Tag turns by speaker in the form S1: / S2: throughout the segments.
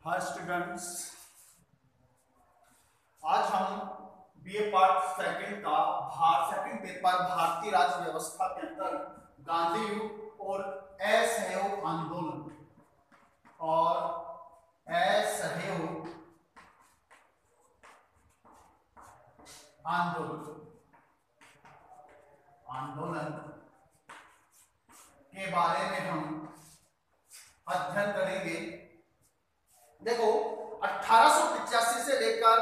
S1: Hi students, आज हम BA part second का सेकंड पेपर भारतीय राज्य व्यवस्था के अंदर गांधी युग और असहयोग आंदोलन आंदोलन के बारे में हम अध्ययन करेंगे। देखो 1885 से लेकर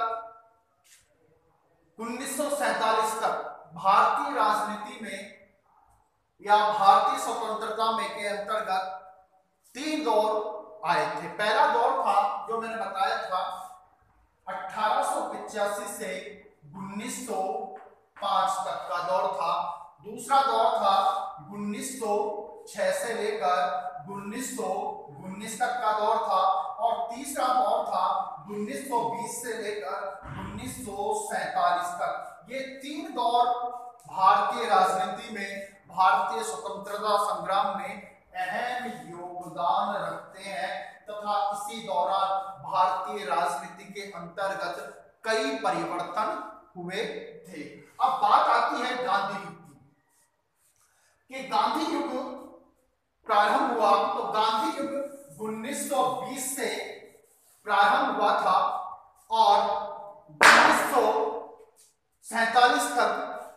S1: 1947 तक भारतीय राजनीति में या भारतीय स्वतंत्रता में के अंतर्गत तीन दौर आए थे। पहला दौर था जो मैंने बताया था 1885 से 1905 तक का दौर था। दूसरा दौर था 1906 से लेकर 1919 तक का दौर था और तीसरा दौर था 1920 से लेकर 1947 तक। ये तीन दौर भारतीय राजनीति में भारतीय स्वतंत्रता संग्राम में अहम योगदान रखते हैं तथा इसी दौरान भारतीय राजनीति के अंतर्गत कई परिवर्तन हुए थे। अब बात आती है गांधी युग की कि गांधी युग प्रारंभ हुआ तो गांधी युग 1920 से प्रारंभ हुआ था और 1947 तक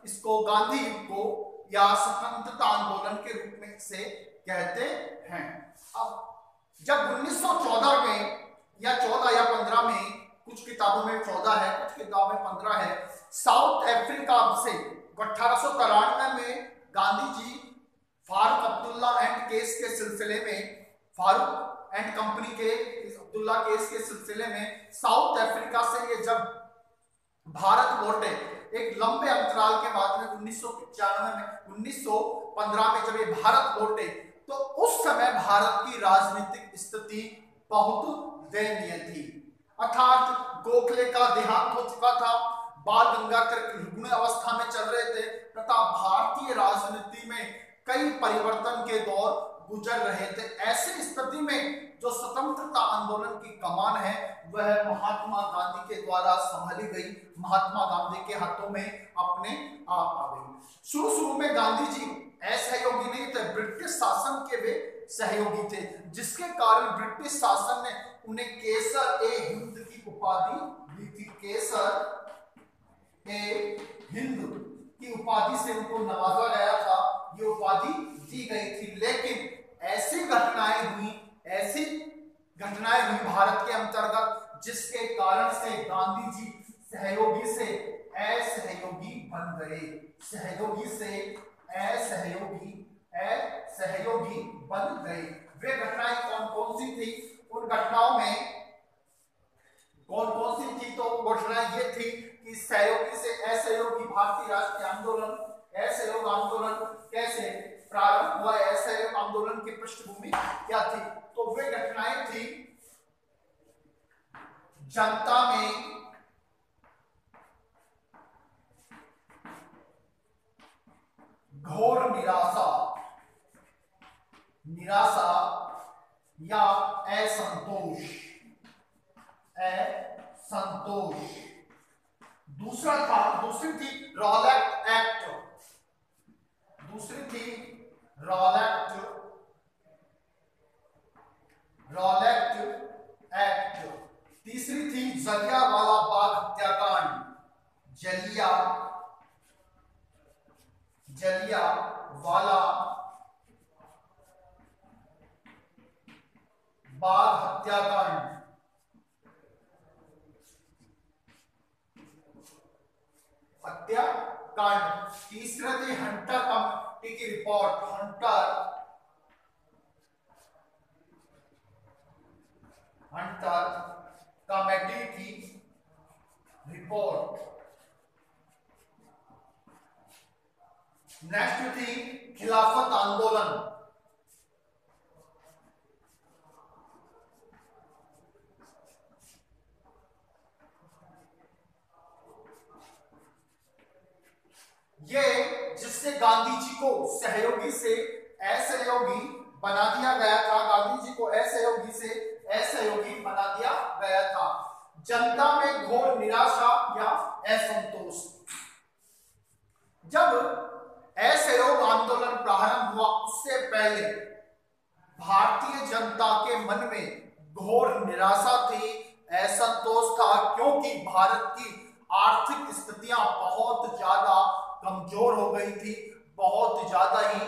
S1: इसको गांधी युग को या स्वतंत्रता आंदोलन के रूप में से कहते हैं। अब जब 1914 में या 14 या 15 में, कुछ किताबों में 14 है, कुछ किताबों में 15 है, साउथ अफ्रीका से 1893 में गांधी जी फारूक अब्दुल्ला एंड केस के सिलसिले में, फारूक एंड कंपनी के अब्दुल्ला केस के सिलसिले में साउथ अफ्रीका से ये जब भारत लौटे, एक लंबे अंतराल के बाद में 1995 में 1915 में जब ये भारत लौटे तो उस समय भारत की राजनीतिक स्थिति बहुत दयनीय थी। अर्थात गोखले का देहांत हो चुका था, बाल गंगाधर रुग्ण अवस्था में चल रहे थे तथा भारतीय राजनीति में कई परिवर्तन के दौर गुजर रहे थे। ऐसी स्थिति में जो स्वतंत्रता आंदोलन की कमान है वह महात्मा गांधी के द्वारा संभाली गई, महात्मा गांधी के हाथों में अपने आप आ गई। शुरू में गांधी जी असहयोगी नहीं थे, ब्रिटिश शासन के वे सहयोगी थे, जिसके कारण ब्रिटिश शासन ने उन्हें केसर ए हिंद की उपाधि दी थी। केसर ए हिंद की उपाधि से उनको नवाजा गया था, ये उपाधि दी गई थी। लेकिन ऐसी घटनाएं हुई भारत के अंतर्गत जिसके कारण से गांधी जी सहयोगी से असहयोगी बन गए, सहयोगी से असहयोगी बन गए। वे घटनाएं कौन कौन सी थी? उन घटनाओं में कौन कौन सी थी? तो घटनाएं ये थी कि सहयोगी से असहयोगी भारतीय राष्ट्रीय आंदोलन, असहयोग आंदोलन कैसे प्रारंभ हुआ, असहयोग आंदोलन की पृष्ठभूमि क्या थी? तो वे घटनाएं थी जनता में घोर निराशा या असंतोष। दूसरी थी रॉलेट एक्ट, तीसरी थी जलियांवाला बाग हत्याकांड, जलियांवाला बाग हत्याकांड। तीसरा थी हंटर कमेटी की रिपोर्ट, हंटर कमेटी की रिपोर्ट। नेक्स्ट थी खिलाफत आंदोलन, ये जिससे गांधी जी को सहयोगी से असहयोगी बना दिया गया था, गांधी जी को असहयोगी से असहयोगी बना दिया पहले भारतीय जनता के मन में घोर निराशा थी, असंतोष था, क्योंकि भारत की आर्थिक स्थितियां बहुत ज्यादा कमजोर हो गई थी, बहुत ज्यादा ही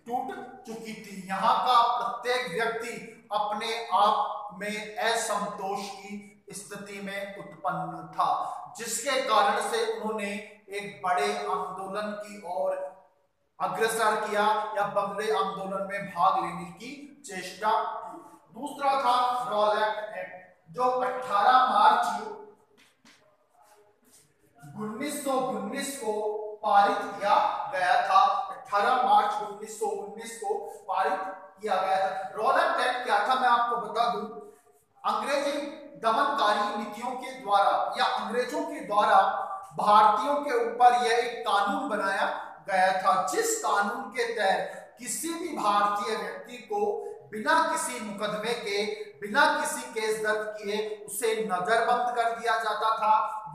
S1: टूट चुकी थी। यहाँ का प्रत्येक व्यक्ति अपने आप में असंतोष की स्थिति में उत्पन्न था, जिसके कारण से उन्होंने एक बड़े आंदोलन की ओर अग्रसर किया या बड़े आंदोलन में भाग लेने की चेष्टा की। दूसरा था रॉलेट एक्ट, जो 18 मार्च 1919 को पारित किया गया था। 18 मार्च 1919 को पारित किया गया था। रॉलेट एक्ट क्या था, मैं आपको बता दूं। अंग्रेजी दमनकारी नीतियों के द्वारा या अंग्रेजों के द्वारा भारतीयों के ऊपर यह एक कानून बनाया गया था, जिस कानून के तहत किसी भी भारतीय व्यक्ति को बिना किसी मुकदमे के, बिना किसी केस दर्ज किए उसे नजरबंद कर दिया जाता था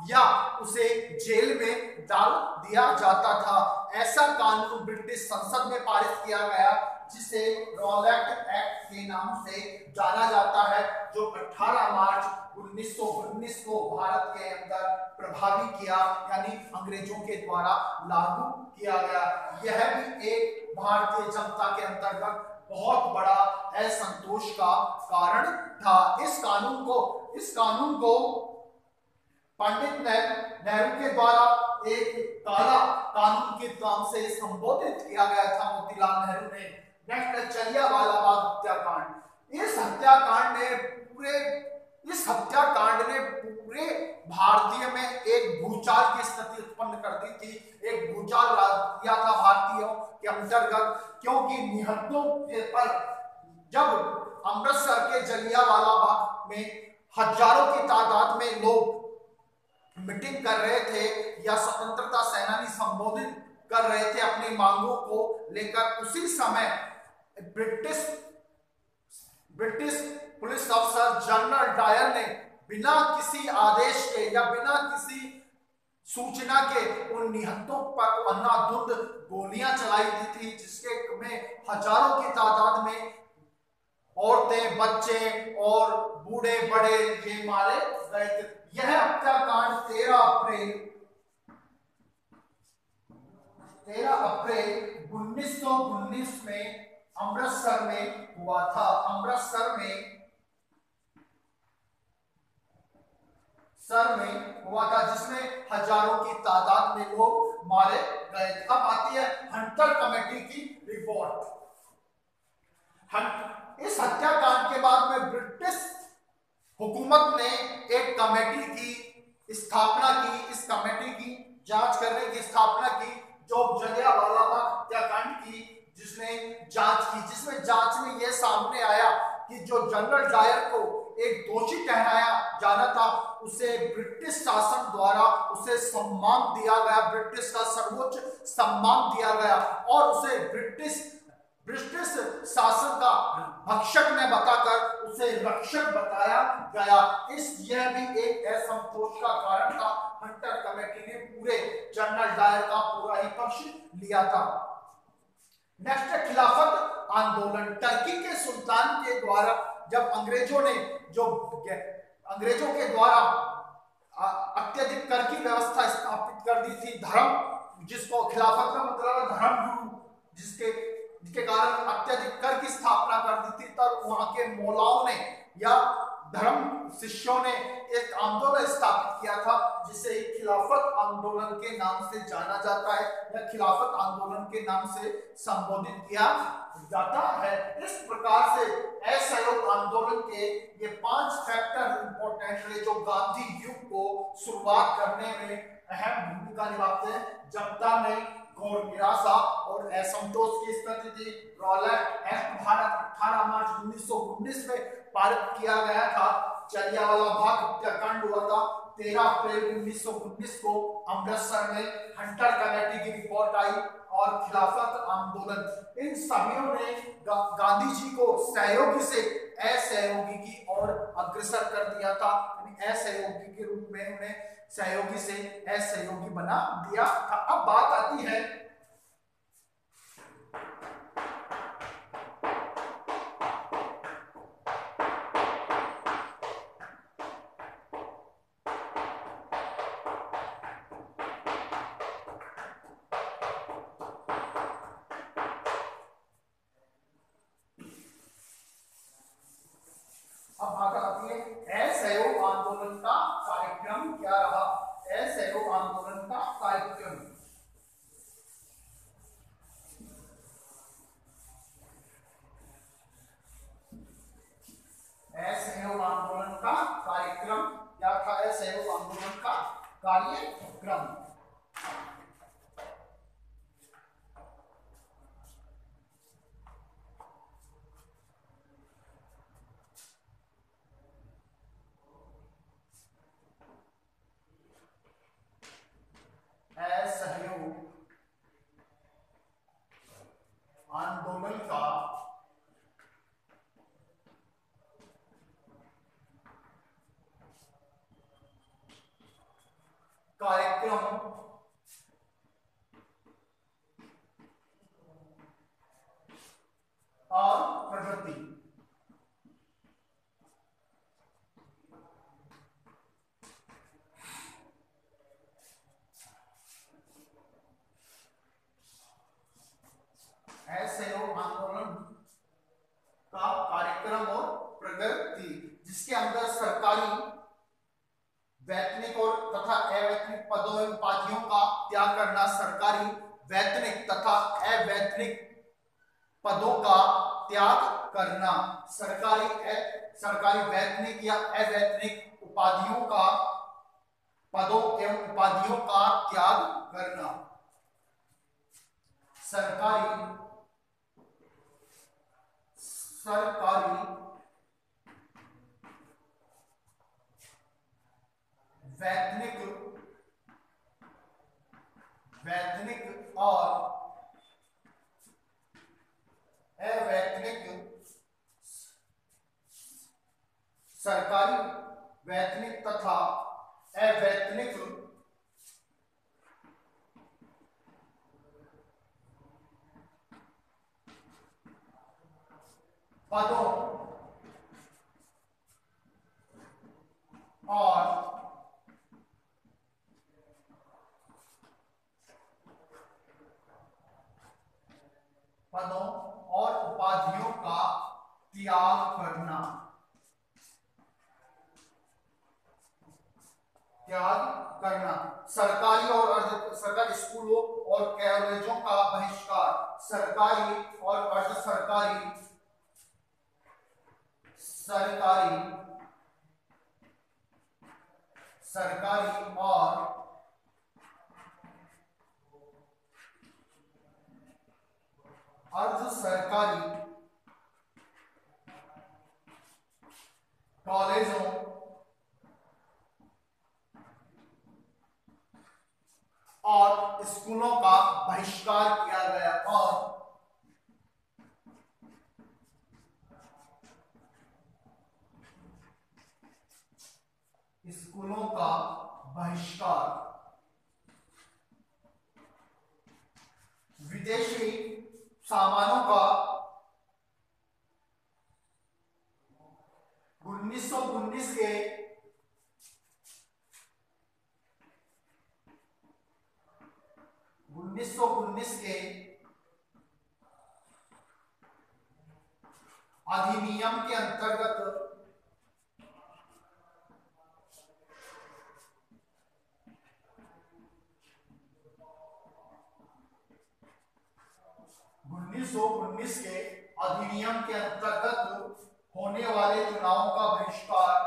S1: या उसे जेल में डाल दिया जाता था। ऐसा कानून ब्रिटिश संसद में पारित किया गया, जिसे रॉलेट एक्ट के नाम से जाना जाता है, जो 18 मार्च 1919 को भारत के अंदर प्रभावी किया, यानी अंग्रेजों के द्वारा लागू किया गया। यह भी एक भारतीय जनता के अंतर्गत बहुत बड़ा असंतोष का कारण था। इस कानून को पंडित नेहरू के द्वारा एक काला कानून के नाम से संबोधित किया गया था मोतीलाल नेहरू ने। नेक्स्ट, जलियांवाला बाग हत्याकांड। इस हत्याकांड ने पूरे भारतीय में एक भूचाल की स्थिति उत्पन्न कर दी थी। एक भूचाल दिया था भारतीयों के अंतर्गत, क्योंकि निहत्तों पर जब अमृतसर के जलियांवाला बाग में हजारों की तादाद में लोग मीटिंग कर रहे थे या स्वतंत्रता सेनानी संबोधित कर रहे थे अपनी मांगों को लेकर, उसी समय ब्रिटिश पुलिस अफसर जनरल डायर ने बिना किसी आदेश के या बिना किसी सूचना के उन निहत्तों पर अंधाधुंध गोलियां चलाई दी थी, जिसके में हजारों की तादाद में औरतें, बच्चे और बूढ़े बड़े ये मारे गए थे। यह हत्याकांड 13 अप्रैल 1919 में अमृतसर में हुआ था। अमृतसर में हुआ था, जिसमें हजारों की तादाद में लोग मारे गए। अब आती है हंटर कमेटी की रिपोर्ट। इस हत्याकांड के बाद में ब्रिटिश हुकूमत ने एक कमेटी की स्थापना की। इस कमेटी की जांच करने की स्थापना की, जो जलियांवाला बाग हत्याकांड की जिसने जांच की, जिसमें जांच में यह सामने आया कि जो जनरल डायर को एक दोषी ठहराया जाना था, उसे ब्रिटिश शासन द्वारा उसे सम्मान दिया गया, ब्रिटिश का सर्वोच्च सम्मान दिया गया और उसे ब्रिटिश शासन का भक्षक ने बताकर उसे रक्षक बताया गया। यह भी एक असंतोष का कारण था। हंटर कमेटी ने पूरे जनरल डायर का पूरा ही पक्ष लिया था। नेक्स्ट, खिलाफत आंदोलन। टर्की के सुल्तान के द्वारा जब अंग्रेजों के द्वारा अत्यधिक कर की व्यवस्था स्थापित कर दी थी, धर्म, जिसको खिलाफत का मतलब धर्म गुरु, जिसके कारण अत्यधिक कर की स्थापना कर दी थी, तब वहां के मौलाओं ने या धर्म शिष्यों ने एक आंदोलन स्थापित किया था, जिसे खिलाफत आंदोलन के नाम से जाना जाता है या खिलाफत आंदोलन के नाम से संबोधित किया जाता है। इस प्रकार से असहयोग आंदोलन के ये 5 फैक्टर इंपॉर्टेंट रहे, जो गांधी युग को शुरुआत करने में अहम भूमिका निभाते हैं। जनता में घोर निराशा और असंतोष की स्थिति थी। रॉलेट एक्ट भारत 18 मार्च 1919 में पारित किया गया था। जलियांवाला बाग हत्याकांड हुआ था 13 अप्रैल 1919 को अमृतसर में। हंटर कमेटी की रिपोर्ट आई और खिलाफत आंदोलन, इन सभी ने गांधी जी को सहयोगी से असहयोगी की ओर अग्रसर कर दिया था। असहयोगी के रूप में उन्हें सहयोगी से असहयोगी बना दिया था। अब बात आती है अब बात आती है असहयोग आंदोलन का कार्यक्रम क्या रहा। असहयोग आंदोलन का कार्यक्रम, असहयोग आंदोलन का कार्यक्रम क्या था। असहयोग आंदोलन का कार्यक्रम, असहयोग आंदोलन का कार्यक्रम और प्रगति। असहयोग आंदोलन का कार्यक्रम और प्रगति, जिसके अंदर सरकारी वैतनिक और तथा अवैतनिक पदों एवं उपाधियों का त्याग करना, सरकारी वैतनिक तथा अवैतनिक पदों का त्याग करना, सरकारी वैतनिक या अवैतनिक उपाधियों का पदों एवं उपाधियों का त्याग करना, सरकारी वैतनिक और अवैतनिक, सरकारी वैतनिक तथा अवैतनिक पदों और उपाधियों का त्याग करना, सरकारी और अर्ध सरकारी स्कूलों और कॉलेजों का बहिष्कार, सरकारी और अर्ध सरकारी और अर्ध सरकारी कॉलेजों और स्कूलों का बहिष्कार किया गया, और स्कूलों का बहिष्कार, विदेशी सामानों का 1919 के अधिनियम के अंतर्गत होने वाले चुनावों का बहिष्कार,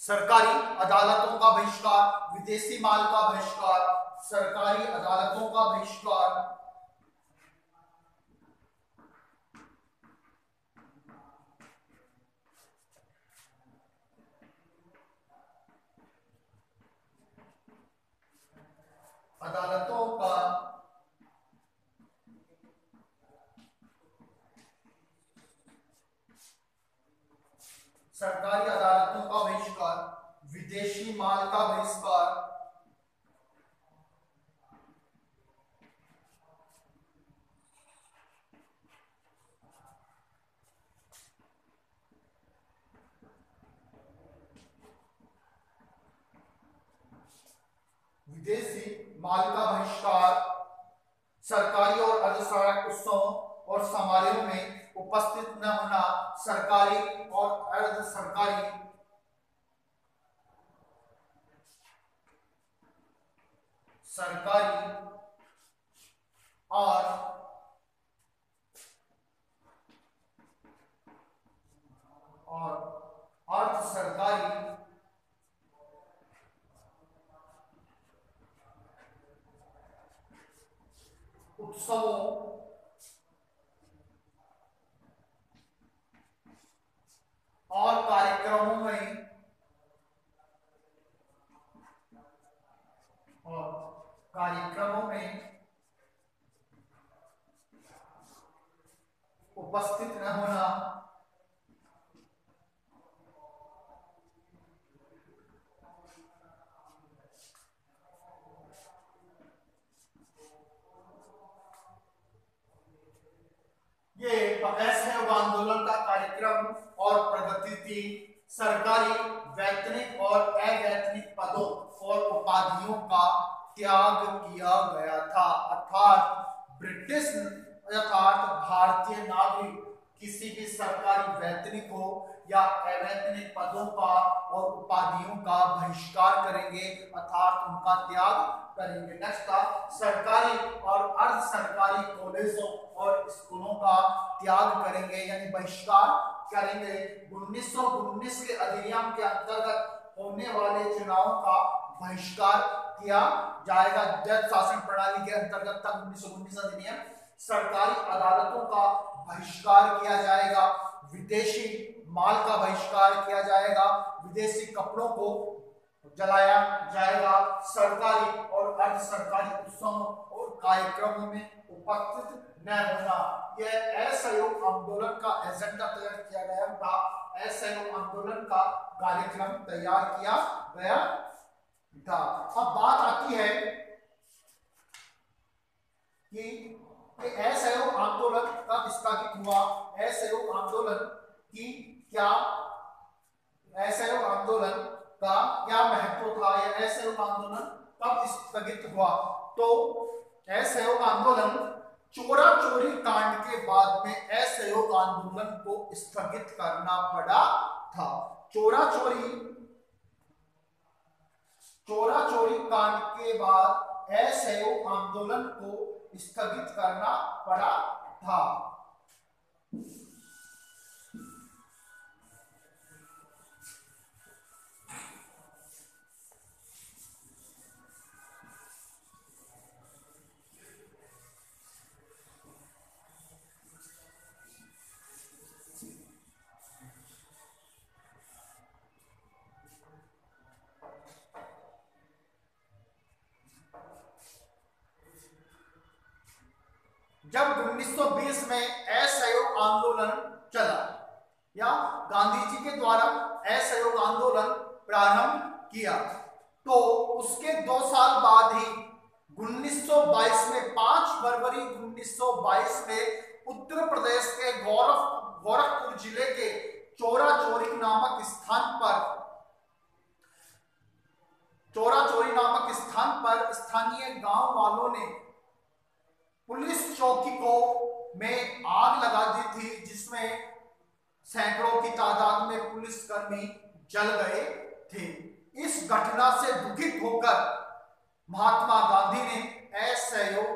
S1: सरकारी अदालतों का बहिष्कार, विदेशी माल का बहिष्कार, सरकारी अदालतों का बहिष्कार, अदालतों का सरकारी अदालतों का बहिष्कार, विदेशी माल का बहिष्कार, विदेशी माल का बहिष्कार, सरकारी और अर्धसरकारी उत्सवों और समारोह में उपस्थित न होना, सरकारी और अर्धसरकारी और अर्धसरकारी उत्सवों और कार्यक्रमों में उपस्थित न होना, ये असहयोग आंदोलन का कार्यक्रम और प्रगति थी। सरकारी, वैतनिक और अवैतनिक पदों और उपाधियों का त्याग किया गया था, अर्थात भारतीय नागरिक किसी भी सरकारी, वैतनिक हो या अवैतनिक पदों का और उपाधियों का बहिष्कार करेंगे, अर्थात उनका त्याग करेंगे। नेक्स्ट था सरकारी और अर्ध सरकारी कॉलेजों और स्कूलों का त्याग करेंगे, यानी बहिष्कार करेंगे। 1919 के अधिनियम के अंतर्गत होने वाले चुनावों का बहिष्कार किया जाएगा। जज शासन प्रणाली के अंतर्गत था 1919 अधिनियम। सरकारी अदालतों का बहिष्कार किया जाएगा, विदेशी माल का बहिष्कार किया जाएगा, विदेशी कपड़ों को जलाया जाएगा, सरकारी और अर्ध सरकारी उत्सवों और कार्यक्रमों में उपस्थित न होना। यह असहयोग आंदोलन का एजेंडा तैयार किया गया था, असहयोग आंदोलन का कार्यक्रम तैयार किया गया था। अब बात आती है कि असहयोग आंदोलन कब स्थगित हुआ, असहयोग आंदोलन की क्या, असहयोग आंदोलन का क्या महत्व था, या असहयोग आंदोलन कब स्थगित हुआ। तो असहयोग आंदोलन चोरा चोरी कांड के बाद में असहयोग आंदोलन को स्थगित करना पड़ा था। चोरा चोरी कांड के बाद असहयोग आंदोलन को स्थगित करना पड़ा था। जब 1920 में असहयोग आंदोलन चला या गांधी जी के द्वारा असहयोग आंदोलन प्रारंभ किया, तो उसके 2 साल बाद ही 1922 में 5 फरवरी 1922 में उत्तर प्रदेश के गोरखपुर जिले के चोरा चोरी नामक स्थान पर स्थानीय गांव वालों ने पुलिस चौकी को में आग लगा दी थी, जिसमें सैकड़ों की तादाद में पुलिसकर्मी जल गए थे। इस घटना से दुखित होकर महात्मा गांधी ने असहयोग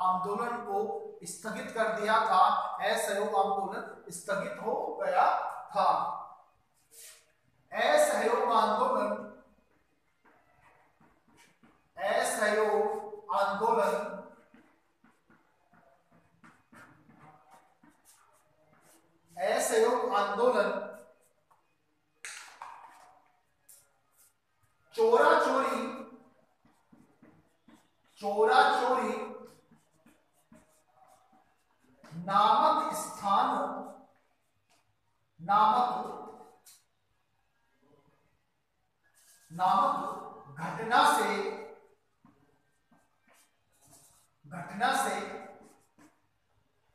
S1: आंदोलन को स्थगित कर दिया था। असहयोग आंदोलन स्थगित हो गया था। असहयोग आंदोलन चोरा चोरी नामक घटना से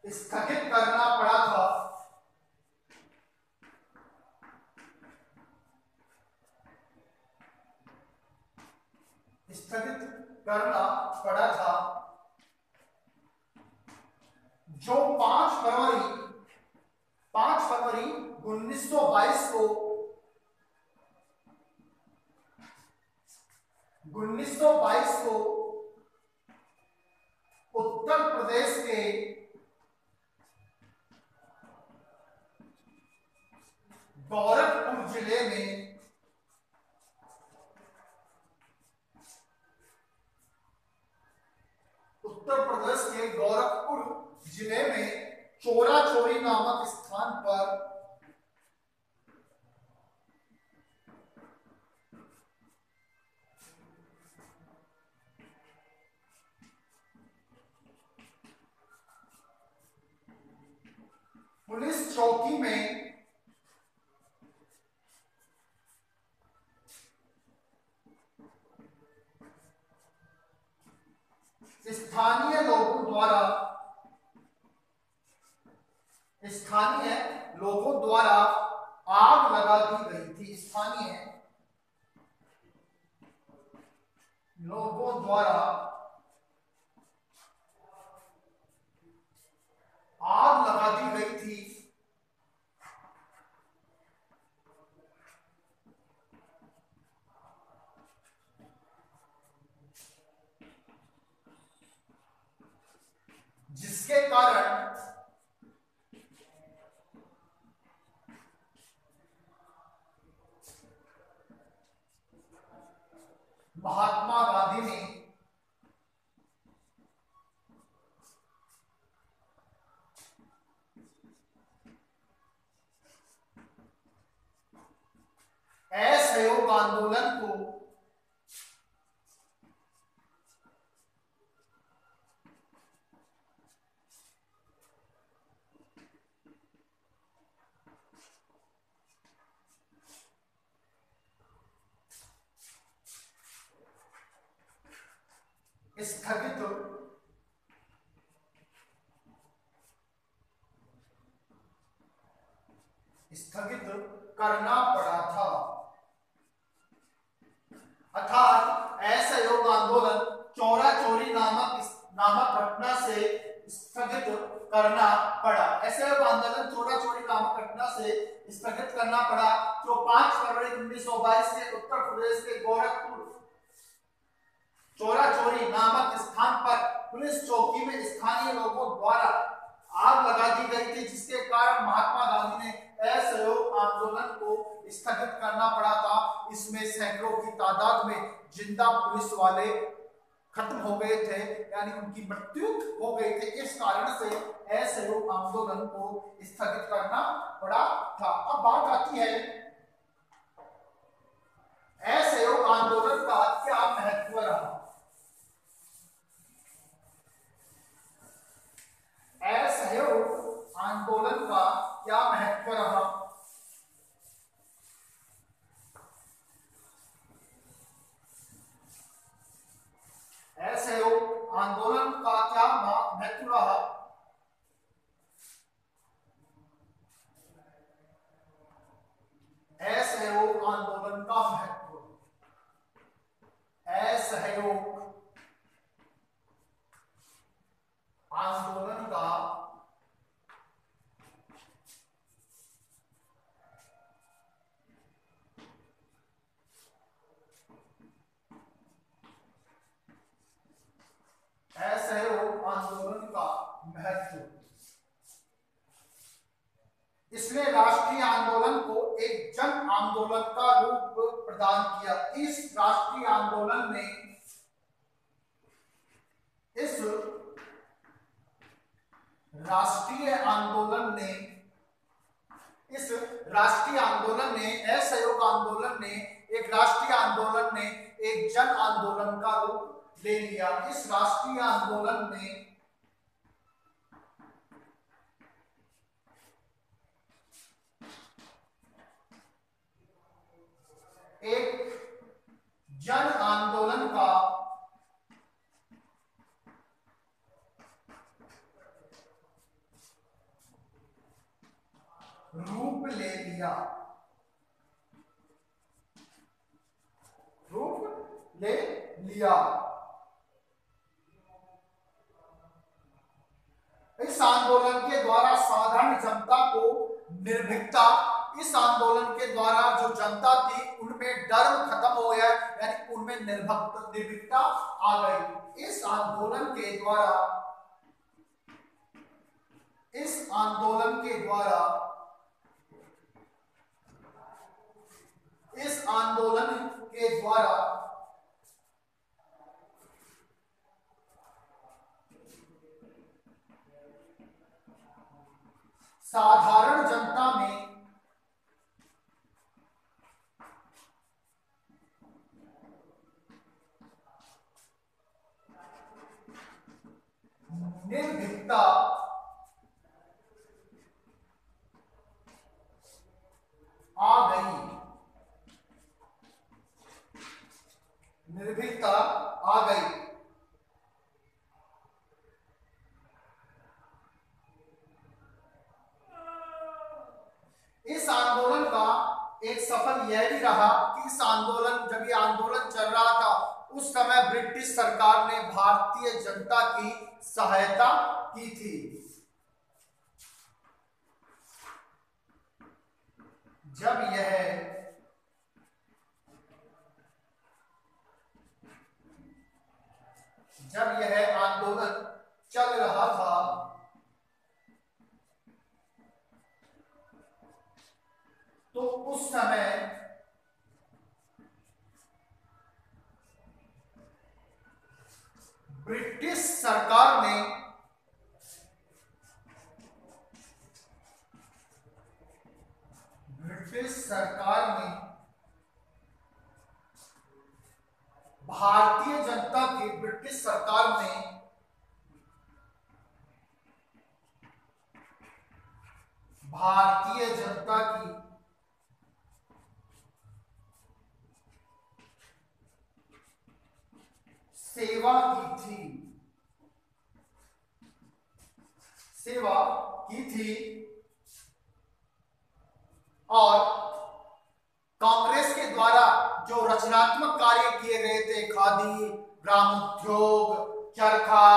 S1: स्थगित करना पड़ा था। स्थगित करना पड़ा था, जो 5 फरवरी 1922 को 1922 को उत्तर प्रदेश के गोरखपुर जिले में चोरा चोरी नामक स्थान पर पुलिस चौकी में स्थानीय लोगों द्वारा आग लगा दी गई थी। स्थानीय लोगों द्वारा आग लगा दी गई थी, जिसके कारण महात्मा गांधी ने असहयोग आंदोलन को स्थगित करना पड़ा था। अर्थात असहयोग आंदोलन चोरा चोरी नामक घटना से स्थगित करना पड़ा। असहयोग आंदोलन चोरा चोरी नामक घटना से स्थगित करना पड़ा, जो 5 फरवरी 1922 से उत्तर प्रदेश के गोरखपुर चोरा चोरी नामक स्थान पर पुलिस चौकी में स्थानीय लोगों द्वारा आग लगा दी गई थी, जिसके कारण महात्मा गांधी ने असहयोग आंदोलन को स्थगित करना पड़ा था। इसमें सैकड़ों की तादाद में जिंदा पुलिस वाले खत्म हो गए थे, यानी उनकी मृत्यु हो गई थी। इस कारण से असहयोग आंदोलन को स्थगित करना पड़ा था। अब बात आती है असहयोग आंदोलन का क्या महत्व रहा। असहयोग आंदोलन का क्या महत्व रहा। असहयोग आंदोलन का क्या महत्व रहा। असहयोग आंदोलन का महत्व, असहयोग आंदोलन का असहयोग आंदोलन का महत्व, इसने राष्ट्रीय आंदोलन को एक जन आंदोलन का रूप प्रदान किया। इस राष्ट्रीय आंदोलन ने असहयोग आंदोलन ने एक राष्ट्रीय आंदोलन ने एक जन आंदोलन का रूप ले लिया। इस राष्ट्रीय आंदोलन ने एक जन आंदोलन का रूप ले लिया, इस आंदोलन के द्वारा साधारण जनता को निर्भीकता, इस आंदोलन के द्वारा जो जनता थी उनमें डर खत्म हो गया, यानी उनमें निर्भीकता आ गई। इस आंदोलन के द्वारा साधारण जनता में निर्भीकता आ गई, निर्भीकता आ गई। इस आंदोलन का एक सफल यह भी रहा कि इस आंदोलन, जब ये आंदोलन चल रहा था उस समय ब्रिटिश सरकार ने भारतीय जनता की सहायता की थी। जब यह आंदोलन चल रहा था तो उस समय ब्रिटिश सरकार ने भारतीय जनता की, ब्रिटिश सरकार ने भारतीय जनता की सेवा की थी और कांग्रेस के द्वारा जो रचनात्मक कार्य किए गए थे, खादी, ग्रामोद्योग, चरखा,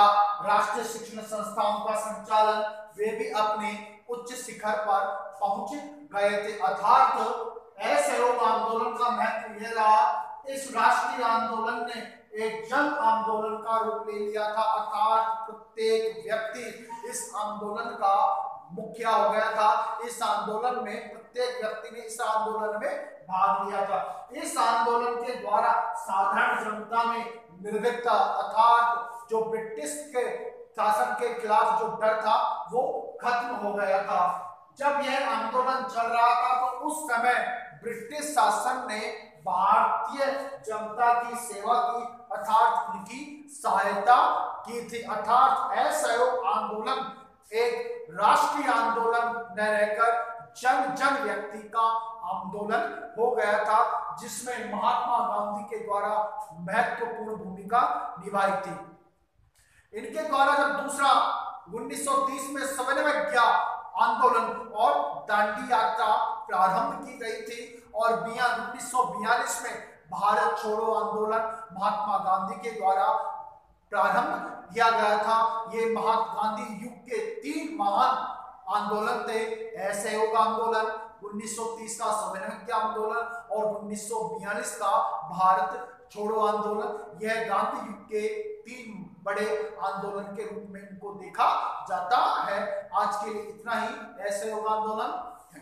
S1: राष्ट्रीय शिक्षण संस्थाओं का संचालन, वे भी अपने उच्च शिखर पर पहुंच गए थे। अर्थात असहयोग आंदोलन का महत्व यह रहा, इस राष्ट्रीय आंदोलन ने एक जन आंदोलन का रूप ले लिया था, अर्थात प्रत्येक व्यक्ति इस आंदोलन का मुखिया हो गया था। इस आंदोलन में प्रत्येक व्यक्ति ने इस आंदोलन में भाग लिया था। इस आंदोलन के द्वारा साधारण जनता में निर्भीकता, अर्थात जो ब्रिटिश के शासन के खिलाफ जो डर था वो खत्म हो गया था। जब यह आंदोलन चल रहा था तो उस समय ब्रिटिश शासन ने भारतीय जनता की सेवा की, अर्थात उनकी सहायता की थी। अर्थात असहयोग आंदोलन एक राष्ट्रीय आंदोलन न रहकर जन जन व्यक्ति का आंदोलन हो गया था, जिसमें महात्मा गांधी के द्वारा महत्वपूर्ण भूमिका निभाई थी। इनके द्वारा जब दूसरा 1930 में सविनय आंदोलन और दांडी यात्रा प्रारंभ की गई थी और 1942 में भारत छोड़ो आंदोलन महात्मा गांधी के द्वारा प्रारंभ किया गया था। ये महात्मा गांधी युग के 3 महान आंदोलन थे, असहयोग आंदोलन, 1930 का सविनय आंदोलन और 1942 का भारत छोड़ो आंदोलन। यह गांधी युग के 3 बड़े आंदोलन के रूप में इनको देखा जाता है। आज के लिए इतना ही। असहयोग आंदोलन है।